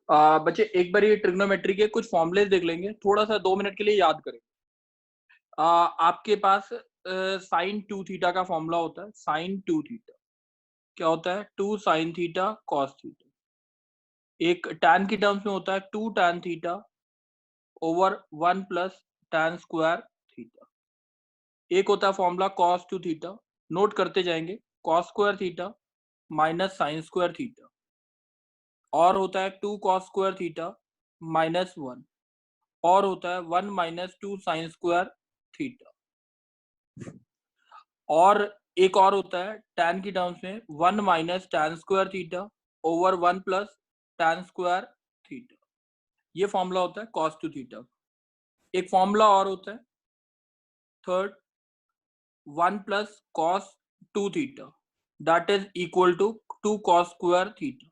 बच्चे एक बार ये ट्रिग्नोमेट्री के कुछ फॉर्मूले देख लेंगे, थोड़ा सा 2 मिनट के लिए याद करें। आपके पास साइन 2 थीटा का फॉर्मूला होता है। साइन 2 थीटा क्या होता है? 2 साइन थीटा कॉस थीटा। एक टैन की टर्म्स में होता है 2 tan theta over 1 plus tan square theta. एक होता है फॉर्मूला कॉस 2 थीटा, नोट करते जाएंगे, cos square theta minus sine square theta, और होता है 2 कॉस स्क्वायर थीटा माइनस 1, और होता है 1 माइनस 2 साइन स्क्वायर थीटा, और एक और होता है tan की टर्म्स में 1 minus tan square theta over 1 plus tan square theta. ये फॉर्मूला होता है cos 2 थीटा। एक फॉर्मूला और होता है third 1 plus cos 2 theta that is equal to 2 cos square theta.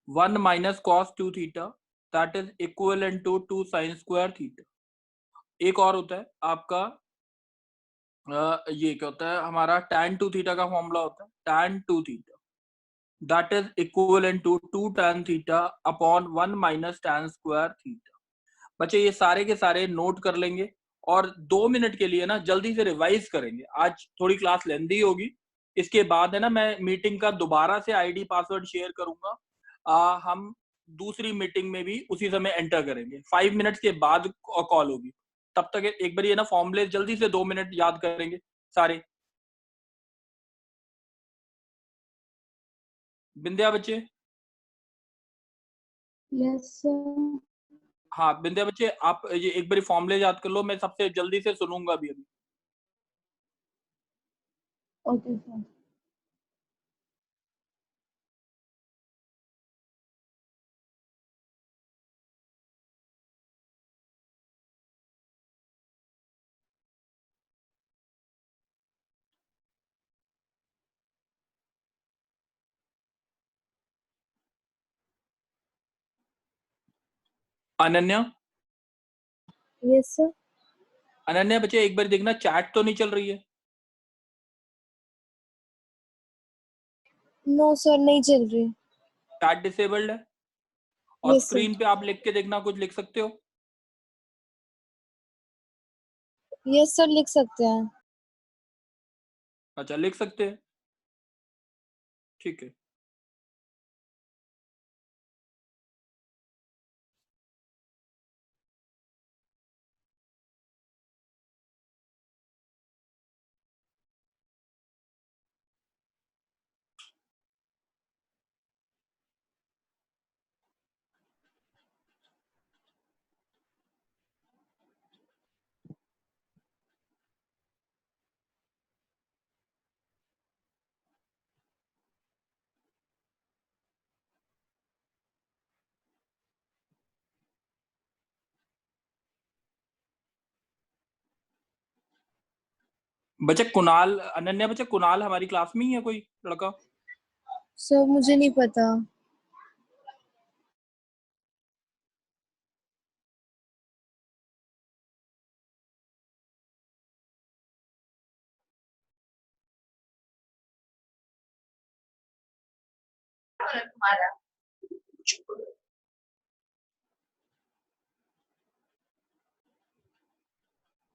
1 minus cos 2 theta that is equivalent to 2 sin square theta. एक और होता है आपका ये क्या होता है हमारा tan 2 थीटा का फॉर्मूला होता है tan 2 theta that is equivalent to 2 tan theta upon 1 minus tan square theta. बच्चे ये सारे के सारे नोट कर लेंगे और 2 मिनट के लिए ना जल्दी से रिवाइज करेंगे। आज थोड़ी क्लास लेंदी होगी, इसके बाद है ना मैं मीटिंग का दोबारा से आईडी पासवर्ड शेयर करूंगा। हम दूसरी मीटिंग में भी उसी समय एंटर करेंगे। 5 मिनट्स के बाद कॉल होगी, तब तक एक बार ये ना फॉर्मूले जल्दी से 2 मिनट याद करेंगे सारे। बिंदिया बच्चे? Yes sir. हाँ बिंदिया बच्चे, आप ये एक बार फॉर्मूले याद कर लो, मैं सबसे जल्दी से सुनूंगा अभी। Okay sir. Ananya? Yes sir. Ananya बच्चे एक बार देखना चैट तो नहीं चल रही है? नो सर, नहीं चल रही। चैट डिसेबल्ड है? और यस सर। स्क्रीन पे आप लिख के देखना, कुछ लिख सकते हो? यस सर, लिख सकते हैं। अच्छा लिख सकते हैं, ठीक है। बच्चे कुणाल, अनन्या बच्चे कुणाल हमारी क्लास में ही है कोई लड़का? सर मुझे नहीं पता।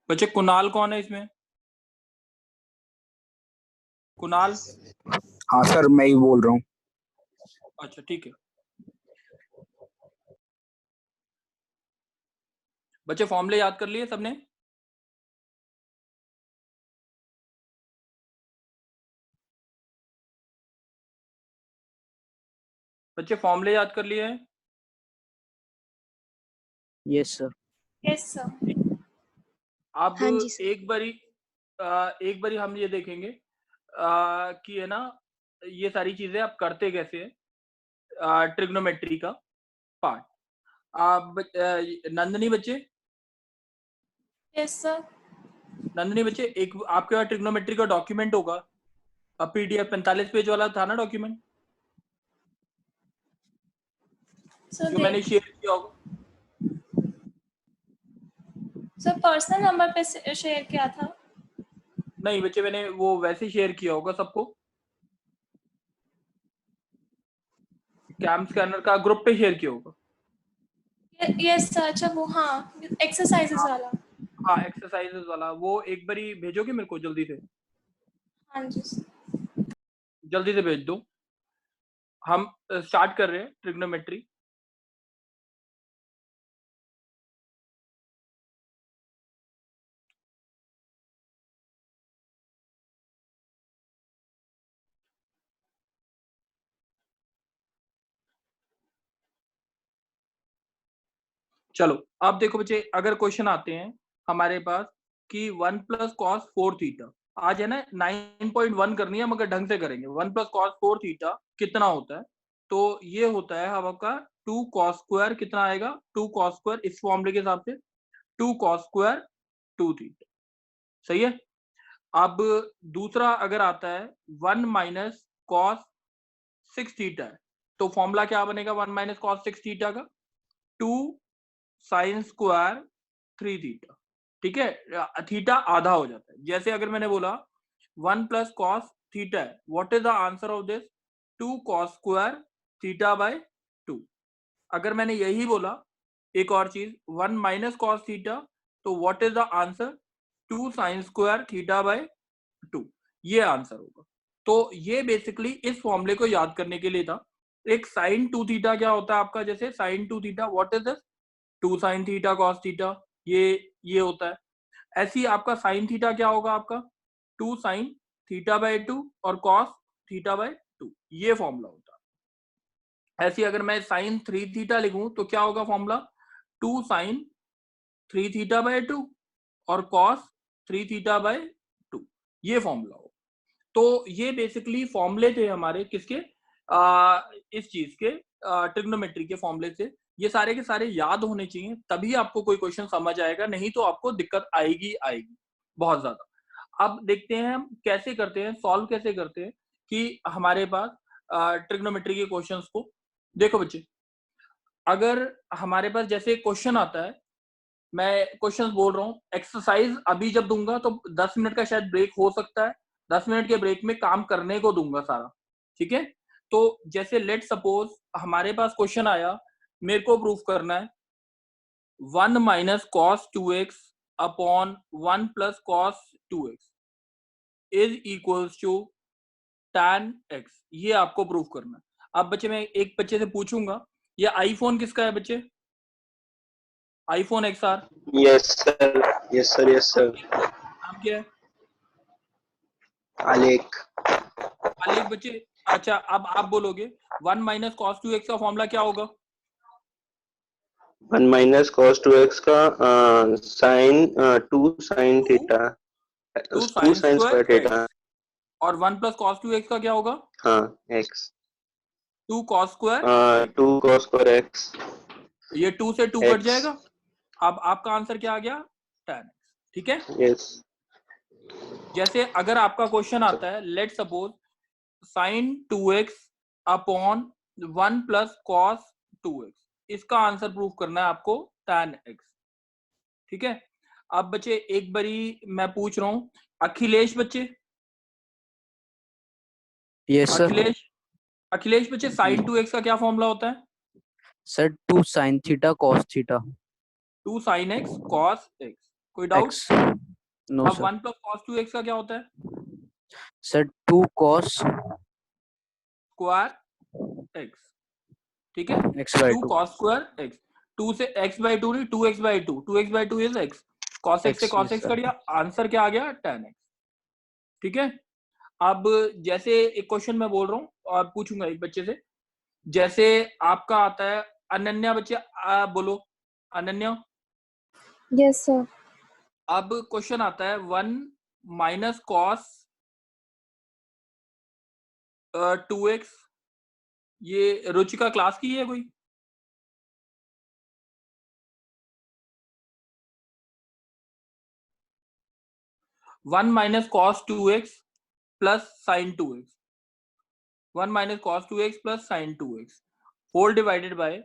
बच्चे कुणाल कौन है इसमें? कुणाल? हाँ सर, मैं ही बोल रहा हूँ। अच्छा ठीक है। बच्चे फॉर्मूले याद कर लिए सबने? बच्चे फॉर्मूले याद कर लिए हैं? Yes sir. Yes sir. अब हाँ जी सर। एक बारी हम ये देखेंगे कि है ना ये सारी चीजें आप करते कैसे हैं, ट्रिग्नोमेट्री का पार्ट। आप नंदनी बच्चे? Yes sir. नंदनी बच्चे, एक आपके पास ट्रिग्नोमेट्री का डॉक्यूमेंट होगा, पीडीएफ 45 पेज वाला था ना डॉक्यूमेंट, जो मैंने शेयर किया होगा। सर पर्सनल नंबर पे शेयर किया था। नहीं बच्चे, मैंने वो वैसे शेयर किया होगा सबको, कैम स्कैनर का ग्रुप पे शेयर किया होगा। Yes sir. अच्छा वो हाँ एक्सरसाइजेस हाँ वाला। हाँ, एक्सरसाइजेस वाला वो एक बारी भेजोगे मेरे को जल्दी से? हाँ जी sir। जल्दी से भेज दो। हम स्टार्ट कर रहे हैं ट्रिग्नोमेट्री। चलो अब देखो बच्चे, अगर क्वेश्चन आते हैं हमारे पास कि 1 प्लस कॉस 4 थीटा, आज है ना 9.1 करनी है मगर ढंग से करेंगे। 1 प्लस कॉस 4 थीटा कितना होता है? तो ये होता है आपका 2 कॉस स्क्वायर, कितना आएगा 2 कॉस स्क्वायर, इस फॉर्मूले के हिसाब से 2 कॉस स्क्वायर 2 थीटा। सही है। अब दूसरा अगर आता है 1 माइनस कॉस 6 थीटा है, तो फॉर्मूला क्या बनेगा 1 माइनस कॉस 6 थीटा का? 2 साइन स्क्वायर 3 थीटा। ठीक है, थीटा आधा हो जाता है। जैसे अगर मैंने बोला 1 प्लस कॉस थीटा है, what is the answer of this? 2 cos square theta by 2। अगर मैंने यही बोला एक और चीज 1 माइनस कॉस थीटा, तो what is the answer? 2 sine square theta by 2। ये आंसर होगा। तो ये बेसिकली इस फॉर्मूले को याद करने के लिए था। एक साइन 2 थीटा क्या होता है आपका? जैसे sine 2 theta what is this? 2 sine theta cos theta, ये होता है। ऐसी आपका साइन थीटा क्या होगा आपका? 2 साइन थीटा बाय 2 और कॉस थीटा बाय 2, ये फॉर्मूला होता है। ऐसी अगर मैं साइन 3 थीटा लिखूं तो क्या होगा फॉर्मूला? 2 साइन 3 थीटा बाय 2 और कॉस 3 थीटा बाय 2, ये फॉर्मूला होगा। तो ये बेसिकली फॉर्मूले थे हमारे किसके? इस चीज के ट्रिग्नोमेट्री के फॉर्मूले थे। ये सारे के सारे याद होने चाहिए, तभी आपको कोई क्वेश्चन समझ आएगा, नहीं तो आपको दिक्कत आएगी आएगी बहुत ज्यादा। अब देखते हैं हम कैसे करते हैं, सॉल्व कैसे करते हैं कि हमारे पास ट्रिग्नोमेट्री के क्वेश्चंस को। देखो बच्चे, अगर हमारे पास जैसे क्वेश्चन आता है, मैं क्वेश्चंस बोल रहा हूँ, एक्सरसाइज अभी जब दूंगा तो 10 मिनट का शायद ब्रेक हो सकता है, 10 मिनट के ब्रेक में काम करने को दूंगा सारा। ठीक है, तो जैसे लेट सपोज हमारे पास क्वेश्चन आया, मेरे को प्रूफ करना है 1 minus cos 2x upon 1 plus cos 2x is equals to tan x। ये आपको प्रूफ करना है। अब बच्चे मैं एक बच्चे से पूछूंगा, ये आईफोन किसका है बच्चे? IPhone XR। Yes sir, yes sir, yes sir. नाम क्या है? आलेख। आलेख बच्चे। अच्छा अब आप बोलोगे 1 माइनस कॉस 2x का फॉर्मूला क्या होगा? 1 माइनस कॉस 2x का sine 2 sine theta, 2 2 sine sine square square theta. x और 1 प्लस कॉस 2x का क्या होगा? हाँ, x। 2 cos square x। 2 cos square x। ये 2 से 2 कट x। जाएगा। अब आपका आंसर क्या आ गया? tan x। ठीक है। यस। जैसे अगर आपका क्वेश्चन आता है let suppose sine 2x upon 1 plus cos 2x, इसका आंसर प्रूफ करना है आपको tan x। ठीक है। अब बच्चे एक बारी मैं पूछ रहा हूं, अखिलेश बच्चे, यस सर। अखिलेश, अखिलेश बच्चे साइन 2x का क्या फॉर्मूला होता है? Sir 2 sine theta cos theta 2 sine x cos x। कोई डाउट? एक्स। नो अब सर। 1 प्लस कॉस 2x का क्या होता है? Sir 2 cos square x। ठीक है, x by 2 two cos square x। 2 से x बाई 2 नहीं, 2x by 2, 2x by 2 is x। cos x से x. cos yes x sir. कर दिया, आंसर क्या आ गया? tan x। ठीक है। अब जैसे एक क्वेश्चन मैं बोल रहा हूँ और पूछूंगा एक बच्चे से, जैसे आपका आता है अनन्या बच्चे, बोलो अनन्या। Yes sir. अब क्वेश्चन आता है 1 माइनस कॉस 2x, ये रुचिका क्लास की है कोई? One minus cos 2x plus sine 2x, 1 minus cos 2x plus sine 2x whole divided by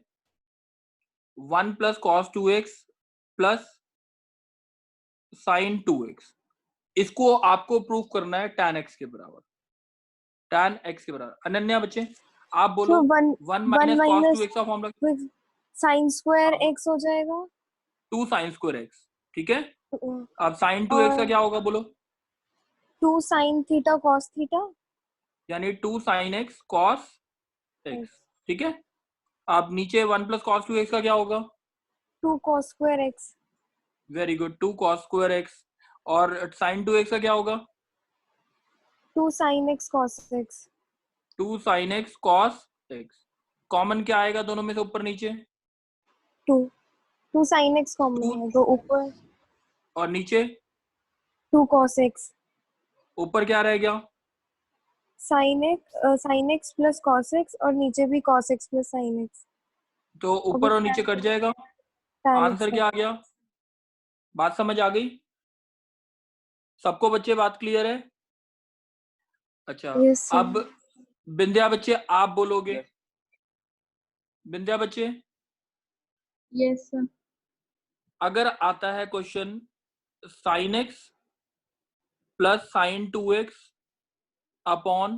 1 plus cos 2x plus sine 2x। इसको आपको प्रूफ करना है tan x के बराबर, tan x के बराबर। अनन्या बच्चे आप बोलो So 1 1 1 minus cos minus 2x का फॉर्मूला? साइन स्क्वायर एक्स हो जाएगा 2 साइन स्क्वायर एक्स, ठीक है। और अब साइन 2x का क्या होगा बोलो? 2 साइन थीटा कॉस थीटा यानी 2 साइन x cos x, ठीक है। अब नीचे 1 प्लस कॉस 2x का क्या होगा? 2 cos square x very good, 2 cos square x। और साइन 2x का क्या होगा? 2 sine x cos x 2 sine x cos x। Common क्या आएगा दोनों में से ऊपर नीचे? 2 साइन एक्स कॉमन 2 है तो ऊपर और नीचे 2 कॉस एक्स ऊपर क्या रह गया? Sine x plus cos x और नीचे भी cos x plus sine x तो ऊपर और नीचे कट जाएगा। tan आंसर x क्या आ गया? बात समझ आ गई सबको बच्चे? बात क्लियर है? अच्छा, Yes, sir. अब बिंदिया बच्चे आप बोलोगे। बिंदिया बच्चे, यस सर। अगर आता है question sine x plus sine 2x upon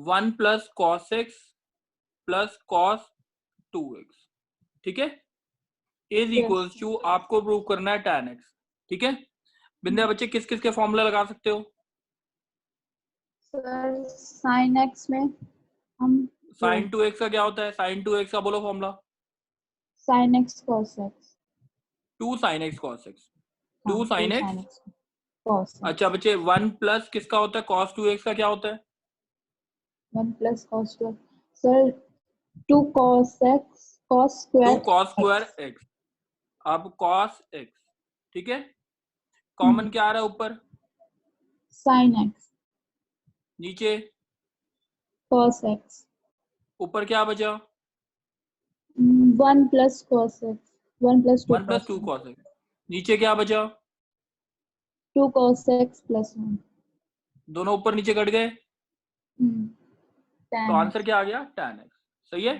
1 plus cos x plus cos 2x, ठीक है, इज इक्वल्स टू आपको प्रूव करना है tan x, ठीक है। बिंदिया बच्चे किस किस के फॉर्मूला लगा सकते हो? सर साइन एक्स में हम साइन 2x का क्या होता है? साइन 2x का बोलो formula. Sign x cos x 2 sine x cos x, 2 sine x. Cos अच्छा बच्चे 1 प्लस किसका होता है? कॉस 2x का क्या होता है? 1 plus cos two sir 2 cos x cos 2 square cos square x. अब कॉस एक्स, ठीक है। कॉमन क्या आ रहा है ऊपर? साइन एक्स नीचे कॉस एक्स ऊपर क्या बचा? 1 plus cos x 1 plus 2 1 plus 2 cos x. नीचे क्या बचा? 2 कॉस एक्स प्लस 1 दोनों ऊपर नीचे कट गए, तो आंसर क्या आ गया? tan x, सही है।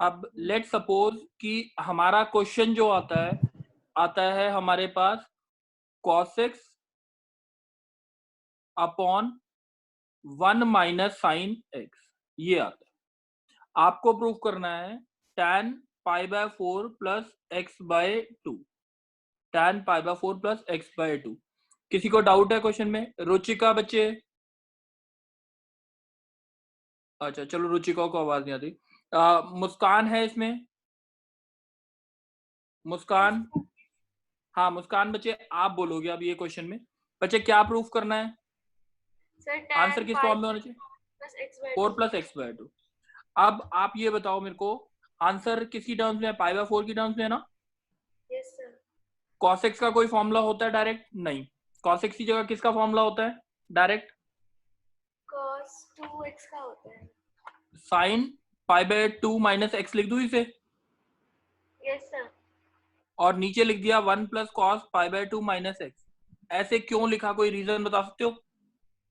अब लेट सपोज कि हमारा क्वेश्चन जो आता है हमारे पास cos x upon 1 minus sine x, ये आता है। आपको प्रूफ करना है tan pi by 4 plus x by 2, tan pi by 4 plus x by 2। किसी को डाउट है क्वेश्चन में? रुचिका बच्चे, अच्छा चलो रुचिका को आवाज नहीं आती। मुस्कान है इसमें? मुस्कान, हाँ मुस्कान बच्चे आप बोलोगे अब ये क्वेश्चन में। बच्चे क्या प्रूफ करना है? आंसर किस फॉर्म में होना चाहिए? 4 प्लस एक्स बाय 2। अब आप ये बताओ मेरे को, आंसर किसकी टर्म्स में है? पाई बाय 4 की टर्म्स में है ना? यस सर cos x का कोई फॉर्मूला होता है डायरेक्ट? नहीं। cos x की जगह किसका फॉर्मूला होता है डायरेक्ट? cos 2x का होता है sign pi by 2 minus x लिख दूं इसे? यस सर और नीचे लिख दिया 1 plus cos pi by 2 minus x. ऐसे क्यों लिखा? कोई रीजन बता सकते हो?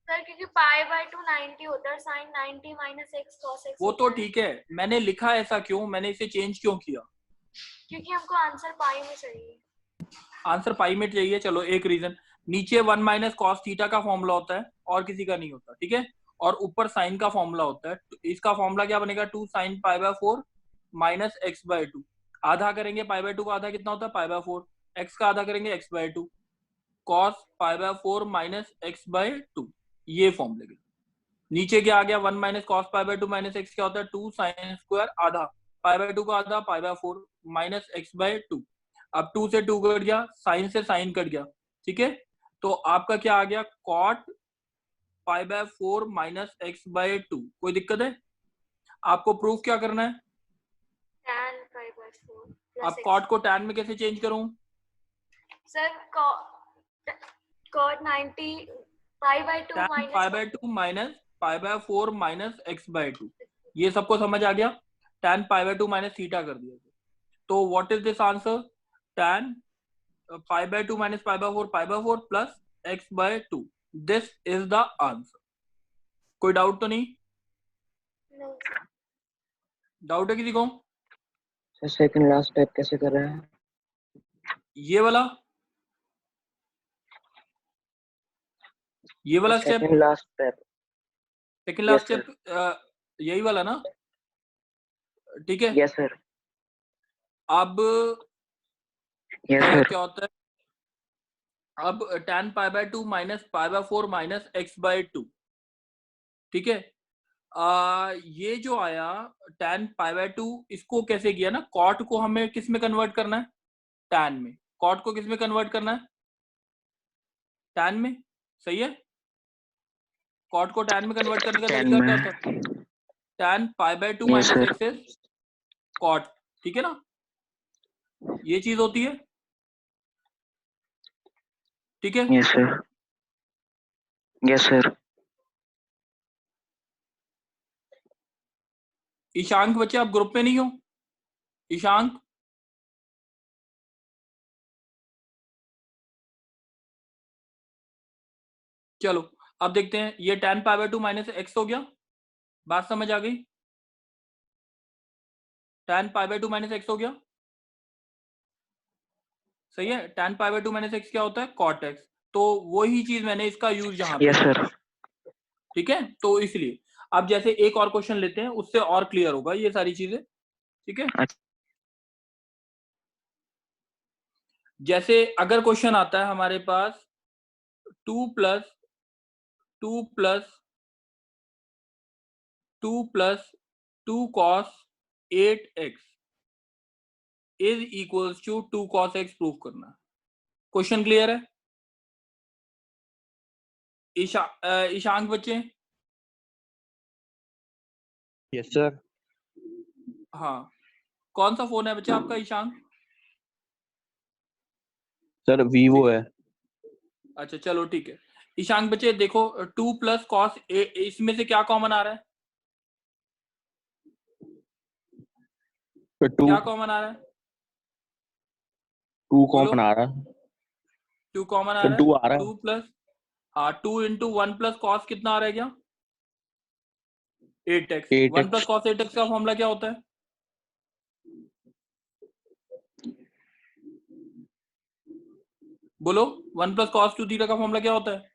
सर क्योंकि पाई बाय 2 90 होता है sine 90 minus x cos x वो तो ठीक है, मैंने लिखा ऐसा क्यों, मैंने इसे चेंज क्यों किया? क्योंकि हमको आंसर पाई में चाहिए। आंसर पाई में चाहिए, चलो एक रीजन। नीचे 1 माइनस कॉस थीटा का फॉर्मूला होता है और किसी का नहीं होता, ठीक है। और ऊपर साइन का फॉर्मूला होता है, तो इसका फॉर्मूला क्या बनेगा? 2 sine pi by 4 minus x by 2। आधा करेंगे पाई बाय 2 का आधा कितना होता है? पाई बाय 4। एक्स का आधा करेंगे x by 2, cos pi by 4 minus x by 2, ये फॉर्मूले के। नीचे क्या आ गया? 1 minus cos pi by 2 minus x क्या होता है? 2 साइन स्क्वायर आधा पाई बाय 2 का आधा pi by 4 minus x by 2। अब 2 से 2 कट गया, साइन से साइन कट गया, ठीक है। तो आपका क्या आ गया? Cot pi by 4 minus x by 2। कोई दिक्कत है? आपको प्रूफ क्या करना है? tan पाई बाय 4 अब प्लस कॉट को टैन में कैसे चेंज करूं? Sir cot 90 pi by 2 tan minus pi by 2 minus pi by 4 minus x by 2। ये सबको समझ आ गया? Tan pi by 2 minus theta कर दिया। तो what is this answer? Tan pi by 2 minus pi by 4 plus x by 2। This is the answer. कोई doubt तो नहीं? नो डाउट है किसी को? सर सेकंड लास्ट स्टेप कैसे कर रहे हैं? ये वाला step, second last step. Second last Yes, step, यही वाला ना? ठीक है। Yes sir. अब यस सर। क्या होता है, अब tan pi by 2 minus pi by 4 minus x by 2, ठीक है। ये जो आया tan पाई बाय 2, इसको कैसे किया ना, कॉट को हमें किस में कन्वर्ट करना है, tan में। कॉट को किस में कन्वर्ट करना है, tan में, सही है। कॉट को tan में कन्वर्ट करने का 10 तरीका क्या में। होता है, tan pi by 2 yes minus sir. X is cot, ठीक है ना, ये चीज होती है, ठीक है। Yes sir. Yes sir. Ishank बच्चे आप ग्रुप में नहीं हो, ईशांक, चलो अब देखते हैं, ये tan pi by 2 minus x हो गया, बात समझ आ गई, tan pi by 2 minus x हो गया, सही है। tan pi by 2 minus x क्या होता है, cot x, तो वही चीज मैंने इसका यूज यहाँ पे यस किया, सर। ठीक है। तो इसलिए अब जैसे एक और क्वेश्चन लेते हैं, उससे और क्लियर होगा ये सारी चीजें, ठीक है। अच्छा। जैसे अगर क्वेश्चन आता है हमारे पास 2 plus 2 cos 8x is equals to 2 cos x prove करना है। क्वेश्चन क्लियर है, ईशांक बच्चे? Yes sir. हाँ, कौन सा फोन है बच्चे आपका ईशांक? सर वीवो है। अच्छा चलो ठीक है। ईशांक बच्चे देखो, 2 प्लस कॉस, इसमें से क्या कॉमन आ रहा है, तो क्या कॉमन आ रहा है, 2 बोलो। कॉमन आ रहा है। 2 कॉमन आ तो रहा 2 है, आ रहा 2 है। प्लस, हाँ 2 इंटू 1 प्लस कॉस कितना आ रहा है, क्या 8x। 1 plus 8x। Cos 8x का फॉर्मूला क्या होता है, बोलो। 1 प्लस कॉस 2 थीटा का फॉर्मूला क्या होता है,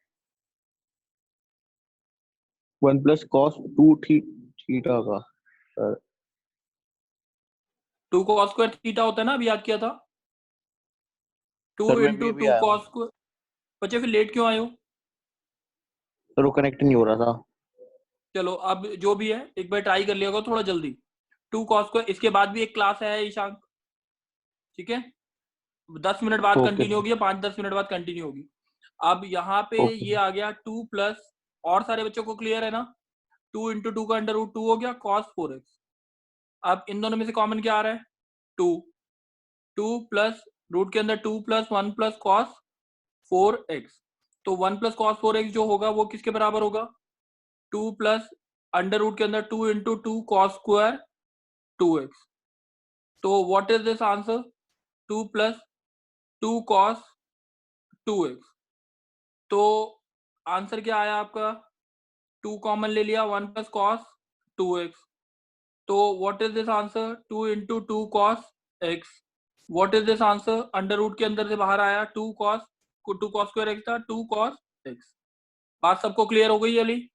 1 प्लस कॉस 2 थीटा का सर। 2 कॉस स्क्वायर थीटा होता है ना, अभी याद किया था। 2 सर मैं इंटू भी 2 आया हूँ। कॉस स्क्वायर, बच्चे फिर लेट क्यों आए हो? सर वो कनेक्ट नहीं हो रहा था। चलो अब जो भी है एक बार ट्राई कर लिया करो थोड़ा जल्दी। 2 कॉस स्क्वायर, इसके बाद भी एक क्लास है ईशांक, ठीक है, 10 मिनट बाद ओके कंटिन्यू होगी, 5-10 मिनट बाद कंटिन्यू होगी। अब यहाँ पे ओके। ये आ गया 2 प्लस, और सारे बच्चों को क्लियर है ना, 2 इंटू 2 का अंडर रूट 2 हो गया कॉस 4x। अब इन दोनों में से कॉमन क्या आ रहा है, 2, 2 प्लस रूट के अंदर 2 प्लस 1 प्लस कॉस 4x, तो 1 प्लस कॉस 4x जो होगा वो किसके बराबर होगा, 2 प्लस अंडर रूट के अंदर 2 इंटू 2 कॉस स्क्वायर 2x। तो what is this answer, 2 plus 2 cos 2x। तो आंसर क्या आया आपका, 2 कॉमन ले लिया, 1 प्लस कॉस 2x, तो what is this answer, 2 into 2 cos x। What is this answer, under root के अंदर से बाहर आया 2 कॉस स्क्वायर x था, 2 कॉस x। बात सबको क्लियर हो गई अली?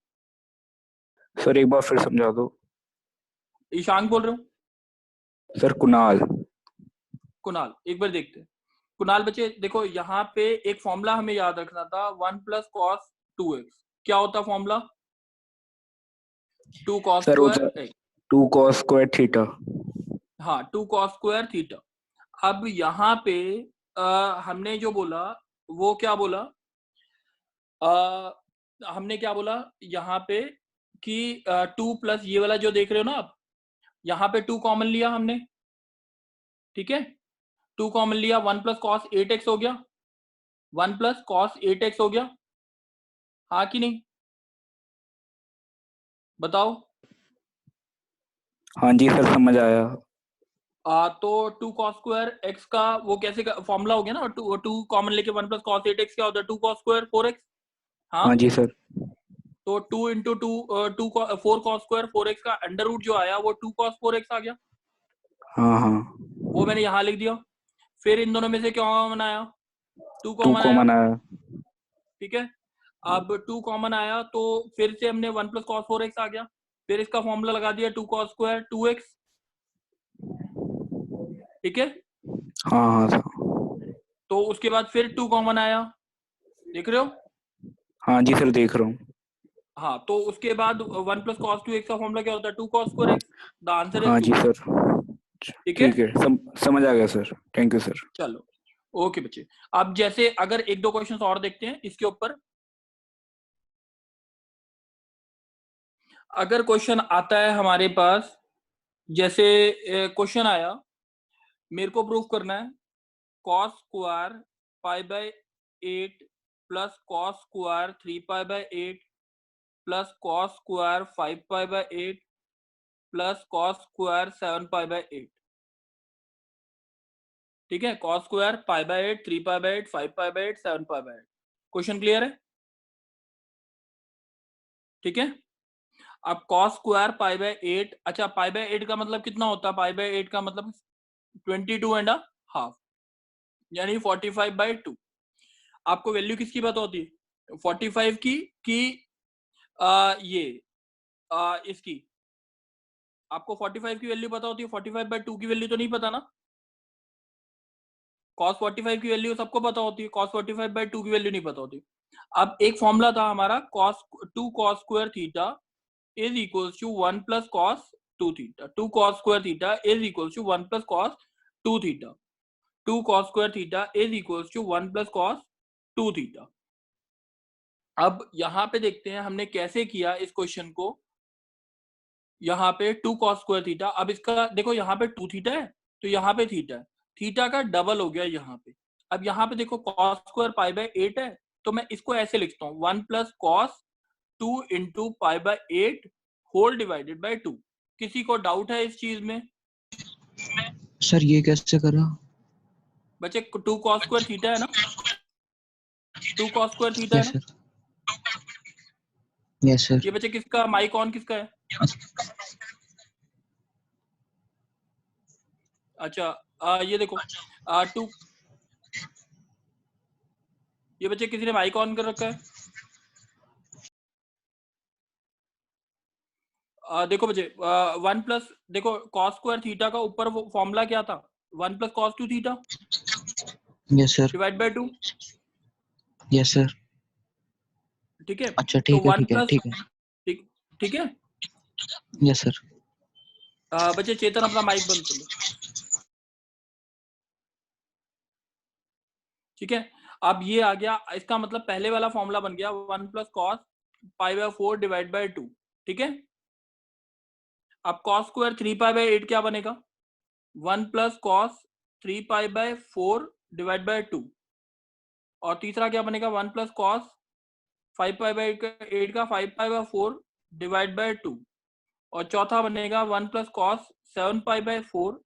सर एक बार फिर समझा दो। ईशांक बोल रहे हो, सर कुणाल। कुणाल, एक बार देखते हैं। कुणाल बच्चे देखो, यहाँ पे एक फॉर्मूला हमें याद रखना था, 1 प्लस कॉस 2x, क्या होता formula, 2 cos sir square x। 2 cos square theta. हाँ 2 कॉस स्क्वायर थीटा। अब यहाँ पे हमने जो बोला वो क्या बोला, हमने क्या बोला यहाँ पे कि 2 प्लस ये वाला जो देख रहे हो ना आप, यहाँ पे 2 कॉमन लिया हमने, ठीक है, 2 कॉमन लिया, 1 प्लस कॉस 8x हो गया, 1 प्लस कॉस 8x हो गया, हाँ कि नहीं, बताओ। हाँ जी सर समझ आया। तो 2 कॉस स्क्वायर x का वो कैसे फॉर्मूला हो गया ना, 2 कॉमन लेके 1 प्लस कॉस 8x क्या होता है, 2 कॉस स्क्वायर 4x। हाँ हाँ जी सर। तो 2 इंटू 2 4 कॉस स्क्वायर 4x का अंडर रूट जो आया वो 2 कॉस 4x आ गया, हाँ हाँ। वो मैंने यहाँ लिख दिया। फिर इन दोनों में से क्या कॉमन आया, 2 2 कॉमन आया, कॉमन आया। ठीक है। अब 2 कॉमन आया तो फिर से हमने 1 प्लस कॉस 4x आ गया, फिर इसका फॉर्मूला लगा दिया 2 कॉस स्क्वायर 2x, ठीक है। हाँ हाँ था। तो उसके बाद फिर 2 कॉमन आया, देख रहे हो। हाँ जी सर देख रहा हूँ। हाँ, तो उसके बाद 1 प्लस कॉस 2x का फॉर्मूला क्या होता है? 2 cos square x। The answer हाँ इज 2। जी सर। ठीक है, ठीक है, समझ आ गया सर, थैंक यू सर। चलो ओके बच्चे। अब जैसे अगर एक दो क्वेश्चंस और देखते हैं इसके ऊपर। अगर क्वेश्चन आता है हमारे पास, जैसे क्वेश्चन आया, मेरे को प्रूफ करना है cos square pi by 8 plus cos square 3 pi by 8 plus cos square 5 pi by 8 plus cos square 7 pi by 8। ठीक है, cos square pi by 8, 3 pi by 8, 5 pi by 8, 7 pi by 8। Question clear है? ठीक है। अब cos square pi by 8, अच्छा पाई by 8 का मतलब कितना होता है? पाई बाय 8 का मतलब 22.5 यानी 45/2। आपको वैल्यू किसकी पता होती है? 45 की कि ये इसकी। आपको 45 की वैल्यू पता होती है, 45/2 की वैल्यू तो नहीं पता ना। cos 45 की वैल्यू सबको पता होती है, cos 45/2 की वैल्यू नहीं पता होती। अब एक फॉर्मूला था हमारा two cos square theta is equals to 1 plus cos 2 theta. 2 cos square theta is equals to 1 plus cos 2 theta. 2 cos square theta is equals to 1 plus cos 2 theta. अब यहां पे देखते हैं हमने कैसे किया इस क्वेश्चन को। यहाँ पे 2 cos स्क्वायर थीटा, अब इसका देखो यहाँ पे 2 थीटा है तो यहाँ पे थीटा है, थीटा का डबल हो गया यहाँ पे। अब यहाँ पे देखो cos स्क्वायर पाई बाय 8 है, तो मैं इसको ऐसे लिखता हूँ 1 plus cos 2 into pi by 8 whole divided by 2। किसी को डाउट है इस चीज में? सर ये कैसे करा? बच्चे 2 cos स्क्वायर थीटा है ना, 2 cos स्क्वायर थीटा है यस ना। Sir, yes sir. ये बच्चे किसका माइक ऑन किसका है? अच्छा ये देखो 2, ये बच्चे किसी ने माइक ऑन कर रखा है? देखो बच्चे 1 प्लस, देखो cos स्क्वायर थीटा का ऊपर वो फॉर्मूला क्या था? 1 plus cos 2 theta yes sir, divide by 2। Yes sir. ठीक है, अच्छा तो ठीक है, 1 ठीक है, प्लस, ठीक है। ठीक, ठीक है। Yes sir. बच्चे चेतन अपना माइक बंद कर लो। ठीक है, अब ये आ गया, इसका मतलब पहले वाला फॉर्मूला बन गया 1 plus cos pi by 4 divide by 2। ठीक है, अब cos स्क्वायर 3 पाई बाय 8 क्या बनेगा? 1 plus cos 3 pi by 4 divide by 2। और तीसरा क्या बनेगा? 1 प्लस cos 5 पाई बाय 8 का 5 पाई बाय 4 डिवाइड बाय 2। और चौथा बनेगा 1 plus cos 7 pi by 4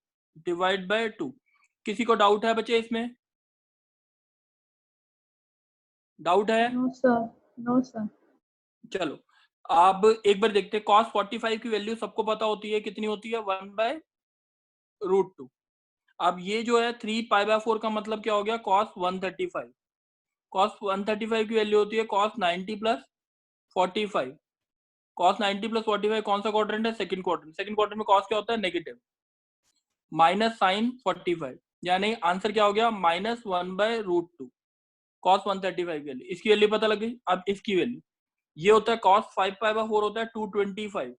divide by 2। किसी को डाउट है बच्चे इसमें? डाउट है? No sir, no sir. चलो अब एक बार देखते हैं। cos 45 की वैल्यू सबको पता होती है, कितनी होती है? 1/√2। अब ये जो है 3 पाई बाय 4 का मतलब क्या हो गया? cos 135। cos 135 की वैल्यू होती है cos 90 प्लस 45। cos 90 प्लस 45 कौन सा क्वाड्रेंट है? Second quadrant. सेकंड क्वाड्रेंट में cos क्या होता है? नेगेटिव। माइनस साइन 45, यानी आंसर क्या हो गया? -1/√2। cos 135 की वैल्यू, इसकी वैल्यू पता लग गई। अब इसकी वैल्यू ये होता है cos 5 पाई बाय 4 होता है 225।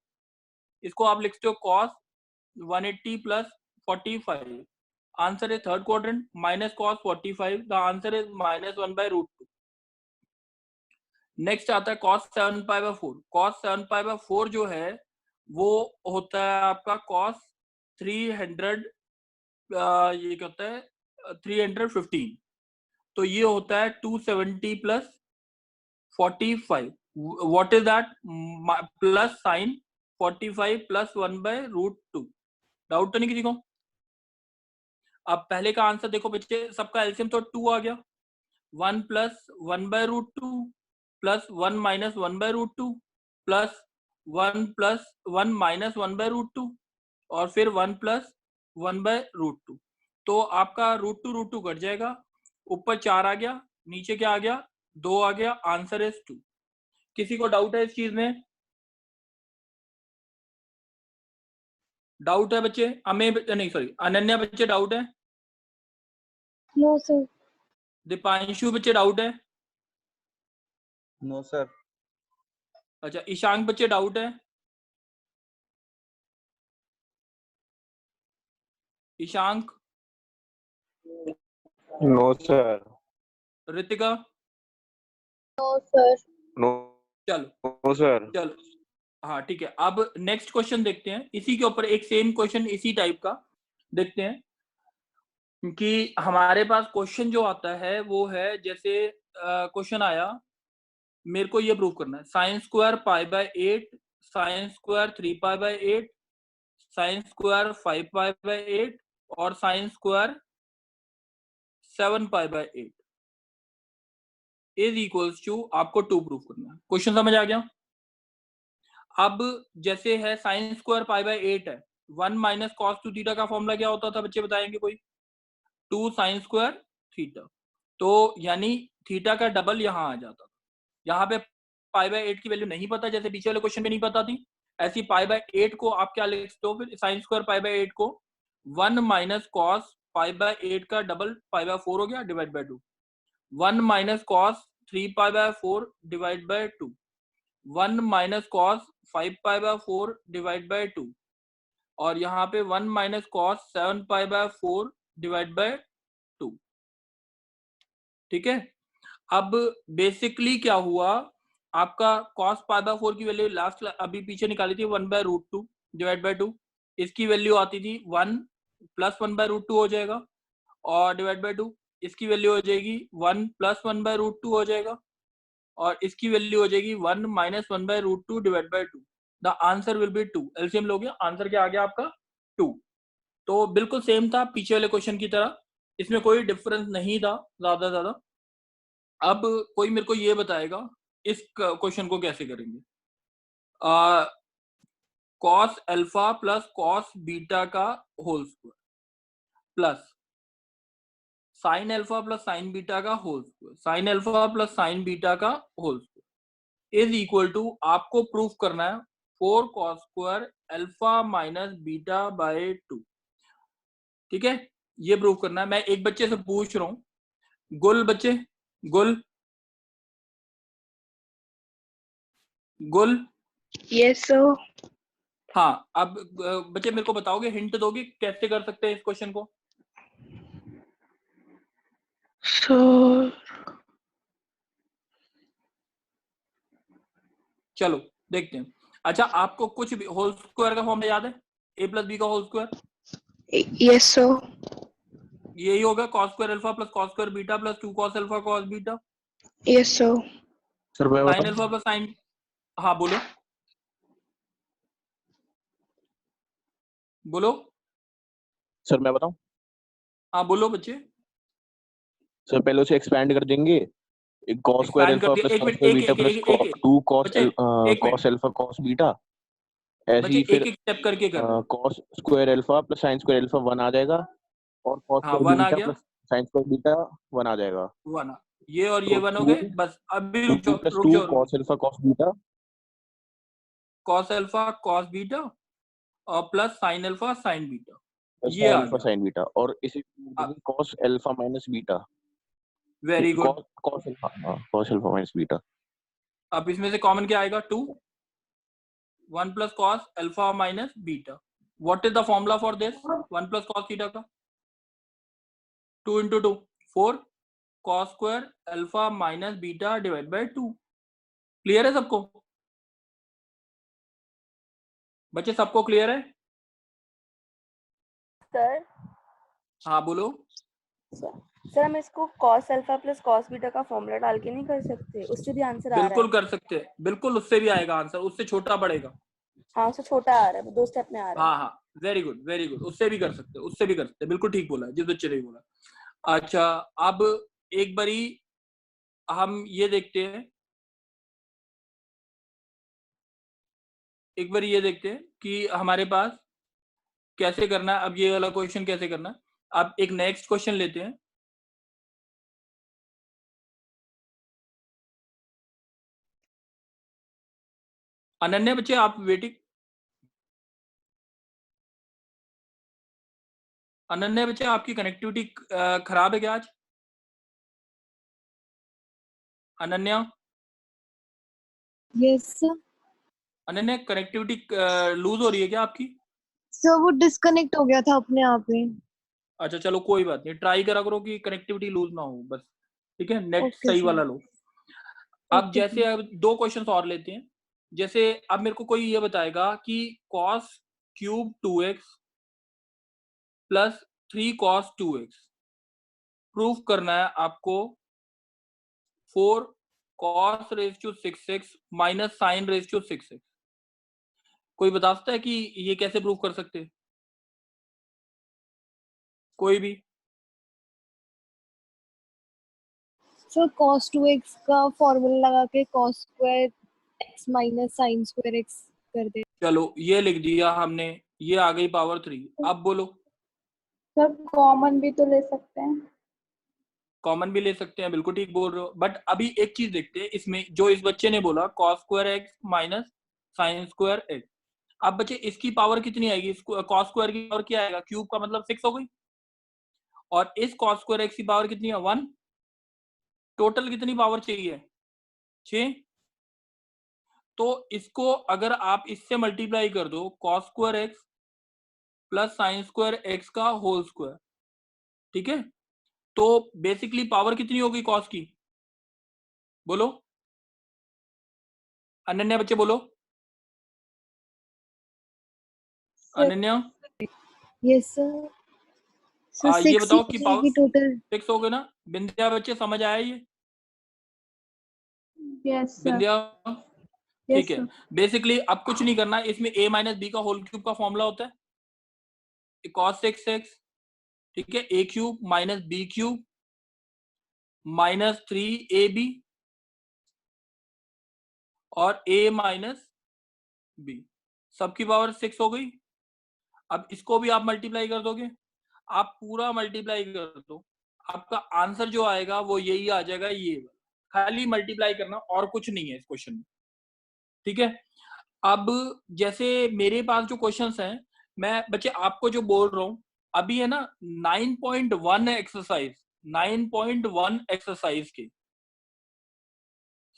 इसको आप लिखते हो cos 180 प्लस 45। आंसर है third quadrant minus cos 45। The answer is -1/√2। Next आता है cos 7 pi by 4। cos 7 pi by 4 जो है वो होता है आपका cos 300, ये क्या होता है 315। तो ये होता है 270 plus 45। What is that? Plus sign 45 plus 1/√2। Doubt तो नहीं किसी को? अब पहले का आंसर देखो बच्चे, सबका एलसीएम तो 2 आ गया। 1 plus 1/√2 plus 1 minus 1/√2 plus 1 plus 1 minus 1/√2 और फिर 1 प्लस 1/√2। तो आपका √2 कट जाएगा, ऊपर 4 आ गया, नीचे क्या आ गया? 2 आ गया। Answer is 2। किसी को डाउट है इस चीज में? डाउट है बच्चे? अमे नहीं सॉरी अनन्या बच्चे डाउट है? No sir. दीपांशु बच्चे डाउट है? No sir. अच्छा ईशांक बच्चे डाउट है? Ishank? No sir. Ritika? No sir. No चलो सर। चलो हाँ ठीक है। अब नेक्स्ट क्वेश्चन देखते हैं, इसी के ऊपर एक सेम क्वेश्चन इसी टाइप का देखते हैं कि हमारे पास क्वेश्चन जो आता है वो है जैसे क्वेश्चन आया, मेरे को ये प्रूव करना है sine square pi by 8, sine square 3 pi by 8, sine square 5 pi by 8 और sine square 7 pi by 8 is equals to, आपको 2 प्रूव करना है। क्वेश्चन समझ आ गया? अब जैसे है साइन स्क्वायर पाई बाय 8 है, 1 माइनस कॉस टू थीटा का फॉर्मूला क्या होता था बच्चे बताएंगे कोई? 2 साइन स्क्वायर थीटा। तो यानी थीटा का डबल यहाँ आ जाता था। यहाँ पे पाई बाय 8 की वैल्यू नहीं पता, जैसे पीछे वाले क्वेश्चन में नहीं पता थी, ऐसी पाई बाय 8 को आप क्या लिख सकते हो फिर? साइन स्क्वायर पाई बाय 8 को 1 माइनस कॉस पाई बाय 8 का डबल पाई बाय 4 हो गया divide by 2, 1 minus cos 3 pi by 4 divide by 2, 1 minus cos 5 pi by 4 divide by 2 और यहाँ पे 1 minus cos 7 pi by 4 divide by 2। ठीक है, अब बेसिकली क्या हुआ, आपका कॉस पाई बाय 4 की वैल्यू लास्ट अभी पीछे निकाली थी 1 बाय रूट 2 डिवाइड बाय 2, इसकी वैल्यू आती थी 1 प्लस 1 बाय रूट 2 हो जाएगा और डिवाइड बाय 2, इसकी वैल्यू हो जाएगी 1 प्लस 1 बाय रूट 2 हो जाएगा और इसकी वैल्यू हो जाएगी 1 minus 1 by root 2 divide by 2। The answer will be 2। LCM लोगे, आंसर क्या आ गया आपका? 2। तो बिल्कुल सेम था पीछे वाले क्वेश्चन की तरह, इसमें कोई डिफरेंस नहीं था ज्यादा। अब कोई मेरे को ये बताएगा इस क्वेश्चन को कैसे करेंगे। Cos alpha plus cos beta का whole square plus sine alpha plus sine beta का whole square, sine alpha plus sine beta का whole square is equal to, आपको प्रूफ करना है 4 cos square alpha minus beta by 2। ठीक है, ये proof करना है। मैं एक बच्चे से पूछ रहा हूं, गुल बच्चे, गुल गुल यस सर। हाँ, अब बच्चे मेरे को बताओगे, हिंट दोगे कैसे कर सकते हैं इस क्वेश्चन को? सर चलो देखते हैं। अच्छा, आपको कुछ भी होल स्क्वायर का फॉर्म याद है? ए प्लस बी का होल स्क्वायर यस सर। यही होगा, cos square alpha plus cos square beta plus 2 cos alpha cos beta. Yes sir. Sir मैं साइन बताऊं? अल्फा प्लस साइन, हाँ बोलो बोलो। सर मैं बताऊं? हाँ बोलो बच्चे। सर पहले उसे एक्सपैंड कर देंगे, एक cos स्क्वायर एक्सपैंड कर अल्फा दिया, प्लस एक cos मिनट, स्क्वायर एक बीटा एक प्लस एक एक एक 2 बच्चे, एक cos minute alpha cos beta, ऐसे बच्चे, ही एक फिर एक स्टेप करके कर रहे हैं। cos square alpha plus sin square alpha 1 आ जाएगा और cos हाँ स्क्वायर 1 आ बीटा गया, प्लस sin स्क्वायर बीटा 1 आ जाएगा। 1 ये और ये तो 1 हो 2 गए बस। अभी 2 plus 2 cos alpha cos beta cos alpha cos beta और plus sine alpha sine beta, plus ये sin आ अल्फा गया। sin बीटा और इसे देंगे cos alpha minus beta, very good. cos alpha, हाँ cos अल्फा माइनस बीटा। अब इसमें से कॉमन क्या आएगा? 2, 1 plus cos alpha minus beta. What is the formula for this 1 plus cos theta का? 2 into 2 4 cos square alpha minus beta divide by 2। Clear है सबको बच्चे? सबको क्लियर है? सर हाँ बोलो। सर हम इसको cos alpha plus cos beta का फॉर्मूला डाल के नहीं कर सकते? उससे भी आंसर आ रहा बिल्कुल है। कर सकते हैं, बिल्कुल उससे भी आएगा आंसर, उससे छोटा पड़ेगा। हाँ उससे छोटा आ रहा है, 2 स्टेप में आ रहा है। हाँ हाँ वेरी गुड वेरी गुड, उससे भी कर सकते हैं, उससे भी कर सकते हैं, बिल्कुल ठीक बोला जिस बच्चे ने बोला। अच्छा, अब एक बारी हम ये देखते हैं, एक बार ये देखते हैं कि हमारे पास कैसे करना है। अब ये वाला क्वेश्चन कैसे करना है। अब एक नेक्स्ट क्वेश्चन लेते हैं। अनन्या बच्चे आप वेटिंग, अनन्या बच्चे आपकी कनेक्टिविटी खराब है क्या आज? Ananya, yes sir. Ananya connectivity loose हो रही है क्या आपकी? सर वो डिस्कनेक्ट हो गया था अपने आप ही। अच्छा चलो कोई बात नहीं, ट्राई करा करो कि कनेक्टिविटी लूज ना हो बस, ठीक है? नेट ओके सही सर। वाला लो। अब ओके जैसे सर। अब 2 क्वेश्चंस और लेते हैं। जैसे अब मेरे को कोई ये बताएगा कि cos cube 2x plus 3 cos 2x proof करना है आपको 4 cos raise to 6x minus sine raise to 6x। कोई बता सकता है कि ये कैसे प्रूफ कर सकते हैं? कोई भी? सर cos 2x का फॉर्मूला लगा के cos square x minus sine square x कर दे। चलो ये लिख दिया हमने, ये आ गई पावर 3। अब बोलो। सर कॉमन भी तो ले सकते हैं। कॉमन भी ले सकते हैं, बिल्कुल ठीक बोल रहे हो। बट अभी एक चीज देखते हैं इसमें, जो इस बच्चे ने बोला cos square x minus sine square x. अब बच्चे इसकी पावर कितनी आएगी? cos स्क्वायर की पावर क्या आएगा? क्यूब का मतलब 6 हो गई, और इस cos स्क्वायर एक्स की पावर कितनी है? 1। टोटल कितनी पावर चाहिए? 6। तो इसको अगर आप इससे मल्टीप्लाई कर दो, cos square x plus sine square x का होल स्क्वायर, ठीक है? तो बेसिकली पावर कितनी होगी cos की? बोलो अनन्या, बच्चे बोलो। Ananya, yes sir. सर ये 6 बताओ कि की पावर टोटल। 6 हो गए ना? बिंदिया बच्चे समझ आया ये? Yes sir. बिंदिया, यस ठीक है। सर। बेसिकली अब कुछ नहीं करना, इसमें a माइनस बी का होल क्यूब का फॉर्मूला होता है cos 6x, ठीक है? a cube minus B cube minus 3ab और a माइनस बी, सबकी पावर 6 हो गई। अब इसको भी आप मल्टीप्लाई कर दोगे, आप पूरा मल्टीप्लाई कर दो, आपका आंसर जो आएगा वो यही आ जाएगा, ये खाली मल्टीप्लाई करना और कुछ नहीं है इस क्वेश्चन में, ठीक है? अब जैसे मेरे पास जो क्वेश्चंस हैं, मैं बच्चे आपको जो बोल रहा हूं अभी है ना, 9.1 एक्सरसाइज, 9.1 एक्सरसाइज के,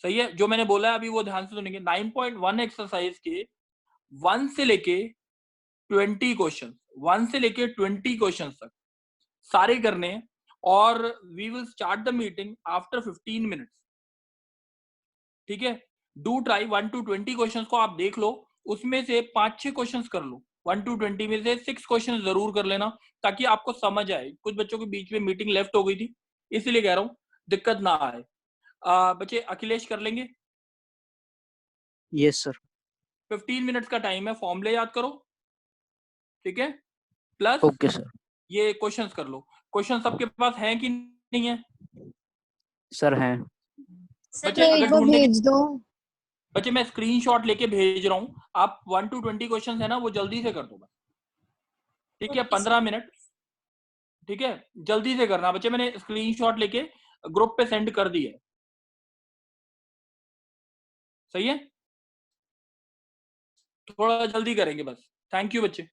सही है? जो मैंने बोला है अभी वो ध्यान से सुनेंगे। 9.1 एक्सरसाइज के 1 से लेके 20 क्वेश्चन, 1 से लेके 20 क्वेश्चन तक सारे करने हैं, और we will start the meeting after 15 minutes, ठीक है? डू ट्राई 1 to 20 क्वेश्चंस को आप देख लो, उसमें से 5-6 क्वेश्चंस कर लो। 1 to 20 में से 6 क्वेश्चन जरूर कर लेना, ताकि आपको समझ आए। कुछ बच्चों के बीच में मीटिंग लेफ्ट हो गई थी, इसलिए कह रहा हूँ दिक्कत ना आए। बच्चे अखिलेश कर लेंगे? Yes sir. 15 मिनट्स का टाइम है, फॉर्मूले याद करो, ठीक है? Plus okay sir. ये क्वेश्चंस कर लो। क्वेश्चन सबके पास हैं कि नहीं है? सर हैं। बच्चे सर अगर एक बार ढूंढने की, भेज दो। बच्चे मैं स्क्रीनशॉट लेके भेज रहा हूँ, आप 1 to 20 क्वेश्चन है ना वो जल्दी से कर दो बस, ठीक है? 15 मिनट, ठीक है? जल्दी से करना बच्चे, मैंने स्क्रीनशॉट लेके ग्रुप पे सेंड कर दी है, सही है? थोड़ा जल्दी करेंगे बस। थैंक यू बच्चे।